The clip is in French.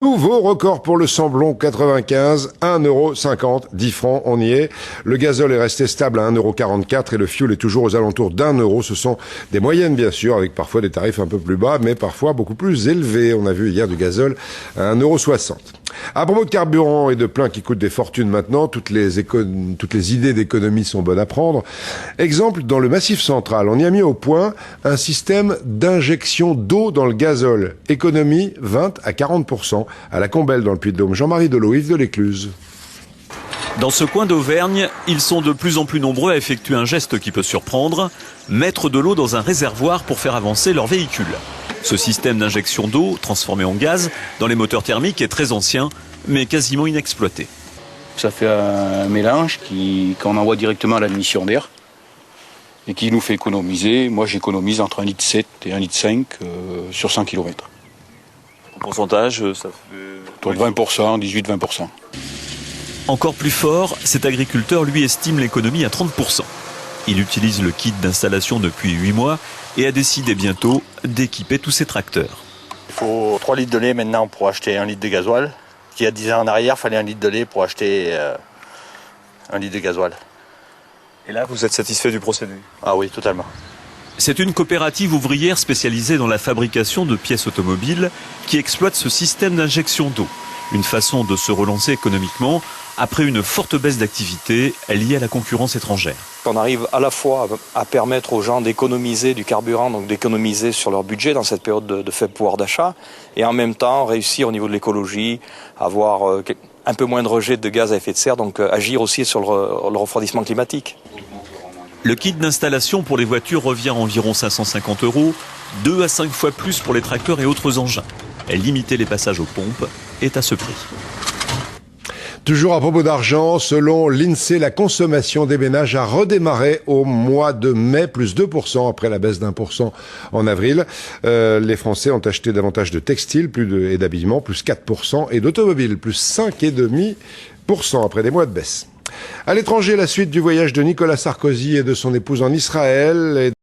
Nouveau record pour le Samblon 95, 1,50 €, 10 francs, on y est. Le gazole est resté stable à 1,44 € et le fioul est toujours aux alentours d'1 €. Ce sont des moyennes bien sûr, avec parfois des tarifs un peu plus bas, mais parfois beaucoup plus élevés. On a vu hier du gazole à 1,60 €. À propos de carburant et de plein qui coûtent des fortunes maintenant, toutes les idées d'économie sont bonnes à prendre. Exemple, dans le Massif central, on y a mis au point un système d'injection d'eau dans le gazole. Économie 20 à 40%. À la Combelle dans le Puy-de-Dôme. Jean-Marie Delot, Yves de l'Écluse. Dans ce coin d'Auvergne, ils sont de plus en plus nombreux à effectuer un geste qui peut surprendre, mettre de l'eau dans un réservoir pour faire avancer leur véhicule. Ce système d'injection d'eau, transformé en gaz, dans les moteurs thermiques est très ancien, mais quasiment inexploité. Ça fait un mélange qu'on envoie directement à l'admission d'air et qui nous fait économiser. Moi, j'économise entre 1,7 litre et 1,5 litre sur 100 km. Pourcentage, ça fait... Autour de 20%, 18-20%. Encore plus fort, cet agriculteur lui estime l'économie à 30%. Il utilise le kit d'installation depuis 8 mois et a décidé bientôt d'équiper tous ses tracteurs. Il faut 3 litres de lait maintenant pour acheter 1 litre de gasoil. Il y a 10 ans en arrière, il fallait 1 litre de lait pour acheter 1 litre de gasoil. Et là, vous êtes satisfait du procédé? Ah oui, totalement. C'est une coopérative ouvrière spécialisée dans la fabrication de pièces automobiles qui exploite ce système d'injection d'eau. Une façon de se relancer économiquement après une forte baisse d'activité liée à la concurrence étrangère. On arrive à la fois à permettre aux gens d'économiser du carburant, donc d'économiser sur leur budget dans cette période de faible pouvoir d'achat, et en même temps réussir au niveau de l'écologie, avoir un peu moins de rejet de gaz à effet de serre, donc agir aussi sur le refroidissement climatique. Le kit d'installation pour les voitures revient à environ 550 €, 2 à 5 fois plus pour les tracteurs et autres engins. Limiter les passages aux pompes est à ce prix. Toujours à propos d'argent, selon l'INSEE, la consommation des ménages a redémarré au mois de mai, plus 2% après la baisse d'1% en avril. Les Français ont acheté davantage de textiles et d'habillement, plus 4%, et d'automobiles, plus 5,5% après des mois de baisse. À l'étranger, la suite du voyage de Nicolas Sarkozy et de son épouse en Israël.